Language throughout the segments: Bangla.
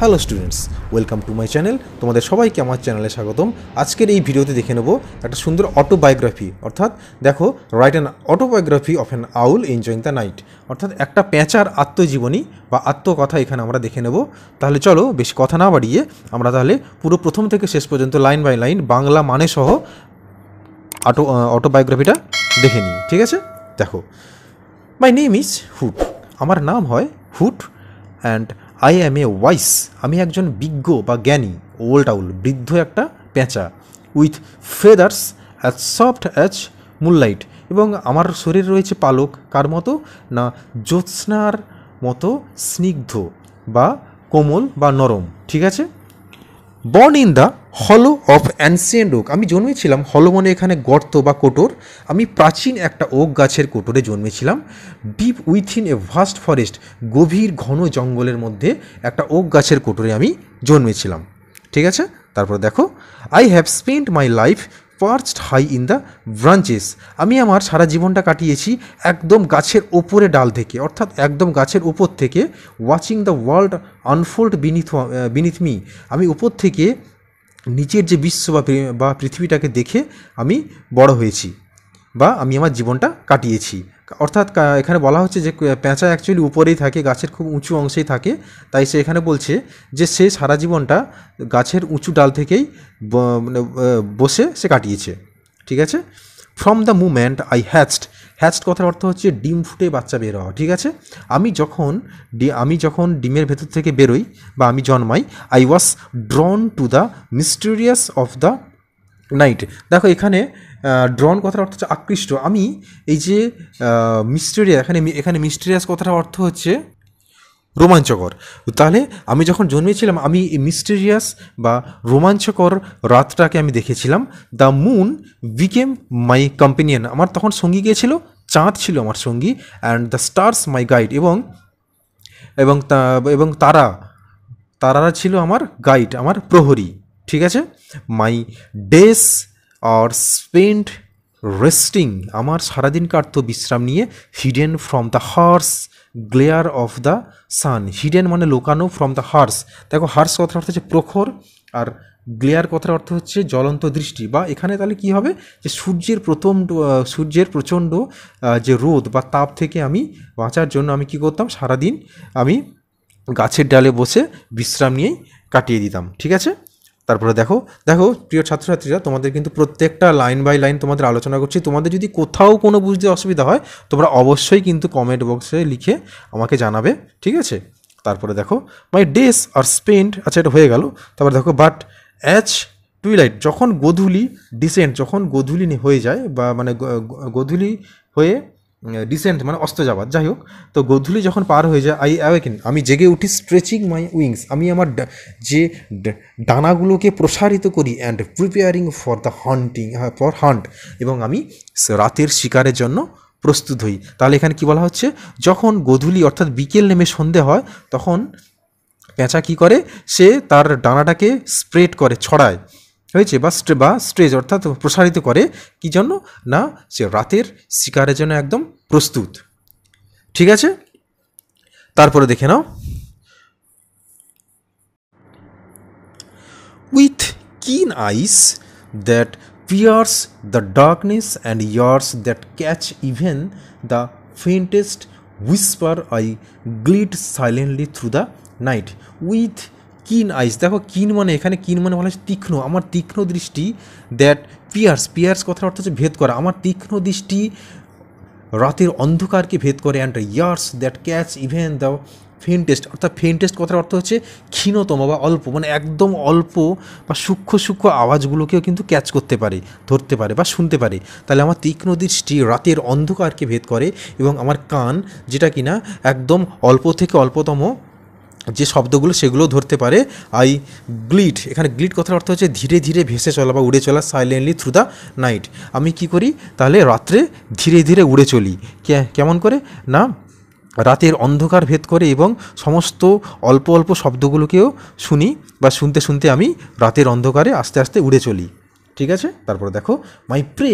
Hello students, welcome to my channel. তোমাদের সবাইকে আমার চ্যানেলে স্বাগতম। আজকের এই ভিডিওতে দেখে নেব একটা সুন্দর অটোবায়োগ্রাফি, অর্থাৎ দেখো write an autobiography of an owl enjoying the night, অর্থাৎ একটা পেঁচার আত্মজীবনী বা আত্মকথা এখানে আমরা দেখে নেব। তাহলে চলো বেশি কথা না বাড়িয়ে আমরা তাহলে পুরো প্রথম থেকে শেষ পর্যন্ত লাইন বাই লাইন বাংলা মানে সহ অটোবায়োগ্রাফিটা দেখে নিই, ঠিক আছে? দেখো, মাই নেম ইজ হুট, আমার নাম হয় হুট, and I am a wise, আমি একজন বিজ্ঞ বা জ্ঞানী, ওল্ড আউল বৃদ্ধ একটা পেঁচা, with feathers as soft as moonlight, এবং আমার শরীর রয়েছে পালক কার মতো না জ্যোৎস্নার মতো স্নিগ্ধ বা কোমল বা নরম, ঠিক আছে? বর্ন ইন দ্য হলো অফ অ্যানসিয়েন্ট ওক, আমি জন্মেছিলাম হলো মানে এখানে গর্ত বা কোটর, আমি প্রাচীন একটা ওক গাছের কোটরে জন্মেছিলাম। Deep within a vast forest, গভীর ঘন জঙ্গলের মধ্যে একটা ওক গাছের কোটরে আমি জন্মেছিলাম, ঠিক আছে? তারপর দেখো, I have spent my life perched high in the branches, আমি আমার সারা জীবনটা কাটিয়েছি একদম গাছের ওপরে ডাল থেকে, অর্থাৎ একদম গাছের উপর থেকে। Watching the world unfold beneath me, আমি উপর থেকে নিচের যে বিশ্ব বা পৃথিবীটাকে দেখে আমি বড় হয়েছি বা আমি আমার জীবনটা কাটিয়েছি। অর্থাৎ এখানে বলা হচ্ছে যে পেঁচা অ্যাকচুয়ালি উপরেই থাকে, গাছের খুব উঁচু অংশেই থাকে, তাই সে এখানে বলছে যে সে সারা জীবনটা গাছের উঁচু ডাল থেকেই বসে সে কাটিয়েছে, ঠিক আছে? From the moment I hatched কথার অর্থ হচ্ছে ডিম ফুটে বাচ্চা বের হওয়া, ঠিক আছে? আমি যখন ডিমের ভেতর থেকে বেরোই বা আমি জন্মাই, I was drawn to the mysterious of the night. দেখো এখানে ড্রন কথার অর্থ হচ্ছে আকৃষ্ট, আমি এই যে মিস্টেরিয়াস, এখানে মিস্টেরিয়াস কথার অর্থ হচ্ছে রোমাঞ্চকর। তাহলে আমি যখন জন্মেছিলাম আমি মিস্টেরিয়াস বা রোমাঞ্চকর রাতটাকে আমি দেখেছিলাম। The moon became my companion, আমার তখন সঙ্গী গিয়েছিল, চাঁদ ছিল আমার সঙ্গী, and the stars my guide, এবং তারারা ছিল আমার গাইড, আমার প্রহরী, ঠিক আছে? মাই ডেস আর স্পেন্ড রেস্টিং, আমার সারাদিন কাটতো বিশ্রাম নিয়ে। Hidden from the harsh glare of the sun, hidden মানে লুকানো, ফ্রম দ্য হার্স, দেখো হার্স কথার অর্থ হচ্ছে প্রখর, আর গ্লেয়ার কথার অর্থ হচ্ছে জ্বলন্ত দৃষ্টি, বা এখানে তাহলে কী হবে যে সূর্যের প্রচণ্ড যে রোদ বা তাপ থেকে আমি বাঁচার জন্য আমি কী করতাম, সারাদিন আমি গাছের ডালে বসে বিশ্রাম নিয়েই কাটিয়ে দিতাম, ঠিক আছে? তারপরে দেখো প্রিয় ছাত্রছাত্রীরা, তোমাদের কিন্তু প্রত্যেকটা লাইন বাই লাইন তোমাদের আলোচনা করছি। তোমাদের যদি কোথাও কোনো বুঝতে অসুবিধা হয় তোমরা অবশ্যই কিন্তু কমেন্ট বক্সে লিখে আমাকে জানাবে, ঠিক আছে? তারপরে দেখো, মাই ডেস আর স্পেন্ড, আচ্ছা এটা হয়ে গেল। তারপরে দেখো, বাট অ্যাজ টুইলাইট, যখন গোধূলি হয়ে যায় বা মানে গোধূলি হয়ে ডিসেন্ট মানে অস্ত যাবার, যাই হোক, তো গোধূলি যখন পার হয়ে যায়, আই অ্যাওয়েকেন, আমি জেগে উঠি। স্ট্রেচিং মাই উইংস, আমি আমার যে ডানাগুলোকে প্রসারিত করি। অ্যান্ড প্রিপেয়ারিং ফর হান্ট, এবং আমি রাতের শিকারের জন্য প্রস্তুত হই। তাহলে এখানে কি বলা হচ্ছে, যখন গোধূলি অর্থাৎ বিকেল নেমে সন্ধে হয় তখন পেঁচা কী করে, সে তার ডানাটাকে স্প্রেড করে, ছড়ায়, হয়েছে, বা স্ট্রেচ অর্থাৎ প্রসারিত করে, কি জন্য না সে রাতের শিকারের জন্য একদম প্রস্তুত, ঠিক আছে? তারপরে দেখে নাও, with keen eyes that pierce the darkness and ears that catch even the faintest whisper, I glide silently through the night. With keen eyes, দেখো কিন মানে এখানে কিন মানে বলা হচ্ছে তীক্ষ্ণ, আমার তীক্ষ্ণ দৃষ্টি। দ্যাট পিয়ার্স কথার অর্থ হচ্ছে ভেদ করা, আমার তীক্ষ্ণ দৃষ্টি রাতের অন্ধকারকে ভেদ করে। And ears that catch even the faintest, অর্থাৎ ফেন্টেস্ট কথার অর্থ হচ্ছে ক্ষীণতম বা অল্প, মানে একদম অল্প বা সূক্ষ্ম আওয়াজগুলোকেও কিন্তু ক্যাচ করতে পারে, ধরতে পারে বা শুনতে পারে। তাহলে আমার তীক্ষ্ণ দৃষ্টি রাতের অন্ধকারকে ভেদ করে, এবং আমার কান যেটা কিনা একদম অল্প থেকে অল্পতম যে শব্দগুলো সেগুলো ধরতে পারে। আই গ্লিড, এখানে গ্লিড কথার অর্থ হচ্ছে ধীরে ধীরে ভেসে চলা বা উড়ে চলা। সাইলেন্টলি থ্রু দ্য নাইট, আমি কি করি তাহলে রাত্রে ধীরে ধীরে উড়ে চলি, কেমন করে না রাতের অন্ধকার ভেদ করে, এবং সমস্ত অল্প শব্দগুলোকেও শুনি বা শুনতে আমি রাতের অন্ধকারে আস্তে আস্তে উড়ে চলি, ঠিক আছে? তারপরে দেখো, my prey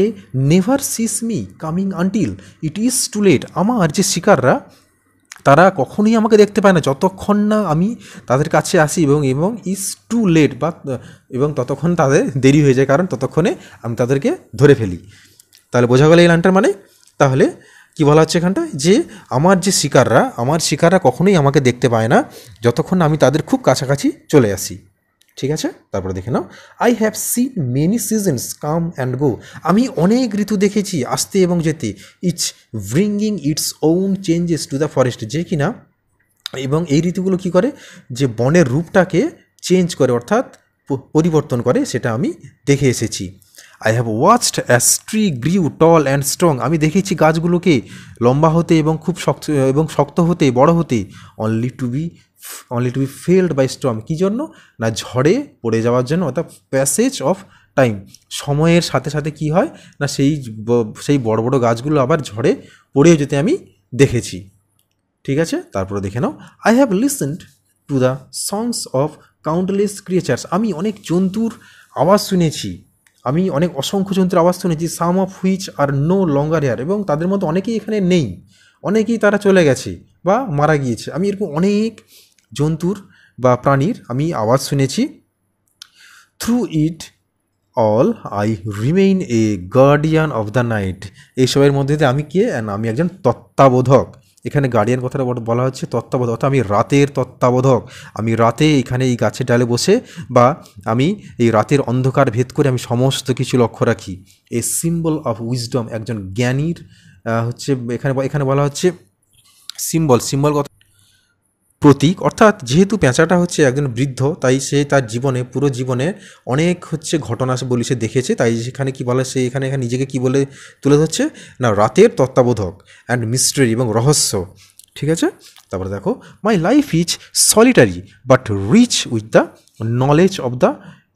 never sees me coming until it is too late, আমার যে শিকাররা তারা কখনোই আমাকে দেখতে পায় না যতক্ষণ না আমি তাদের কাছে আসি, এবং ইজ টু লেট, বা এবং ততক্ষণ তাদের দেরি হয়ে যায়, কারণ ততক্ষণে আমি তাদেরকে ধরে ফেলি। তাহলে বোঝা গেল এই লাইনটার মানে। তাহলে কি বলা হচ্ছে এখানটায়, যে আমার শিকাররা কখনোই আমাকে দেখতে পায় না যতক্ষণ আমি তাদের খুব কাছাকাছি চলে আসি। ঠিক আছে, তারপরে দেখে নাও, I have seen many seasons come and go. আমি অনেক ঋতু দেখেছি আসতে এবং যেতে, it's bringing its own changes to the forest, যে কিনা এবং এই ঋতুগুলো কী করে, যে বনের রূপটাকে চেঞ্জ করে, অর্থাৎ পরিবর্তন করে, সেটা আমি দেখে এসেছি। I have watched as tree গ্রিউ tall and strong. আমি দেখেছি গাছগুলোকে লম্বা হতে এবং খুব শক্ত হতে, বড় হতে, only to be felled by storm. কী জন্য না, ঝড়ে পড়ে যাওয়ার জন্য, অর্থাৎ প্যাসেজ অফ টাইম, সময়ের সাথে সাথে কি হয় না, সেই বড় বড় গাছগুলো আবার ঝড়ে পড়েও যেতে আমি দেখেছি। ঠিক আছে, তারপরে দেখে নাও, I have listened to the songs of countless creatures. আমি অনেক জন্তুর আওয়াজ শুনেছি, আমি অনেক অসংখ্য জন্তুর আওয়াজ শুনেছি, some of which are no longer here, এবং তাদের মধ্যে অনেকেই এখানে নেই, অনেকেই তারা চলে গেছে বা মারা গিয়েছে। আমি এরকম অনেক জন্তুর বা প্রাণীর আমি আওয়াজ শুনেছি। Through it all I remain A guardian of the night. এইসবের মধ্যে দিয়ে আমি কে, আমি একজন তত্ত্বাবোধক। এখানে গার্ডিয়ান কথাটা বলা হচ্ছে তত্ত্বাবোধক, অর্থাৎ আমি রাতের তত্ত্বাবোধক। আমি রাতে এখানে এই গাছের ডালে বসে, বা আমি এই রাতের অন্ধকার ভেদ করে আমি সমস্ত কিছু লক্ষ্য রাখি। এ সিম্বল অফ উইজডম, একজন জ্ঞানীর হচ্ছে এখানে বলা হচ্ছে সিম্বল কথা প্রতীক, অর্থাৎ যেহেতু পেঁচাটা হচ্ছে একজন বৃদ্ধ, তাই সে তার পুরো জীবনে অনেক ঘটনা বলি সে দেখেছে, তাই সেখানে কি বলে, সে এখানে নিজেকে কি বলে তুলে ধরছে না, রাতের তত্ত্বাবোধক অ্যান্ড মিস্ট্রি, এবং রহস্য। ঠিক আছে, তারপরে দেখো, my life is solitary but rich with the knowledge of the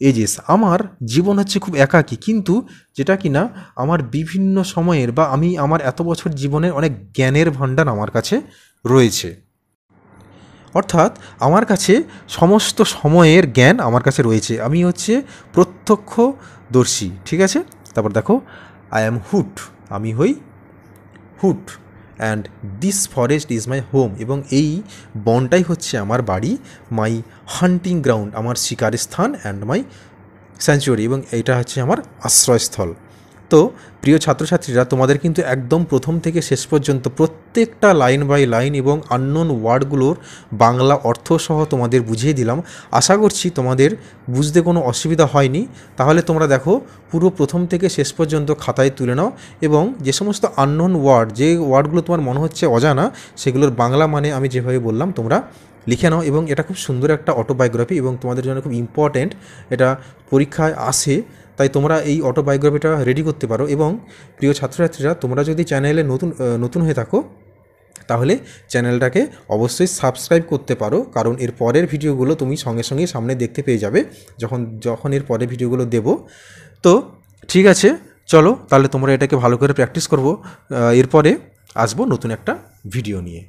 ages. আমার জীবন হচ্ছে খুব একাকী, কিন্তু যেটা কিনা আমার বিভিন্ন সময়ের, বা আমার এত বছর জীবনের অনেক জ্ঞানের ভাণ্ডার আমার কাছে রয়েছে। অর্থাৎ আমার কাছে সমস্ত সময়ের জ্ঞান আমার কাছে রয়েছে, আমি হচ্ছে প্রত্যক্ষদর্শী। ঠিক আছে, তারপর দেখো, আই অ্যাম হুট, আমি হই হুট, and this forest is my home, এবং এই বনটাই হচ্ছে আমার বাড়ি, মাই হান্টিং গ্রাউন্ড, আমার শিকারের স্থান, অ্যান্ড মাই স্যাঞ্চুয়ারি, এবং এইটা হচ্ছে আমার আশ্রয়স্থল। তো প্রিয় ছাত্রছাত্রীরা, তোমাদের কিন্তু একদম প্রথম থেকে শেষ পর্যন্ত প্রত্যেকটা লাইন বাই লাইন এবং আননোন ওয়ার্ডগুলোর বাংলা অর্থসহ তোমাদের বুঝিয়ে দিলাম। আশা করছি তোমাদের বুঝতে কোনো অসুবিধা হয়নি। তাহলে তোমরা দেখো, পুরো প্রথম থেকে শেষ পর্যন্ত খাতায় তুলে নাও, এবং যে সমস্ত আননোন ওয়ার্ড, যে ওয়ার্ডগুলো তোমার মনে হচ্ছে অজানা, সেগুলোর বাংলা মানে আমি যেভাবে বললাম তোমরা লিখে নাও। এবং এটা খুব সুন্দর একটা অটোবায়োগ্রাফি, এবং তোমাদের জন্য খুব ইম্পর্ট্যান্ট, এটা পরীক্ষায় আসে, তাই তোমরা এই অটোবায়োগ্রাফিটা রেডি করতে পারো। এবং প্রিয় ছাত্রছাত্রীরা, তোমরা যদি চ্যানেলে নতুন হয়ে থাকো, তাহলে চ্যানেলটাকে অবশ্যই সাবস্ক্রাইব করতে পারো, কারণ এর পরের ভিডিওগুলো তুমি সঙ্গে সঙ্গে সামনে দেখতে পেয়ে যাবে যখন এর পরের ভিডিওগুলো দেব। তো ঠিক আছে, চলো তাহলে তোমরা এটাকে ভালো করে প্র্যাকটিস করবো। এরপরে আসবো নতুন একটা ভিডিও নিয়ে।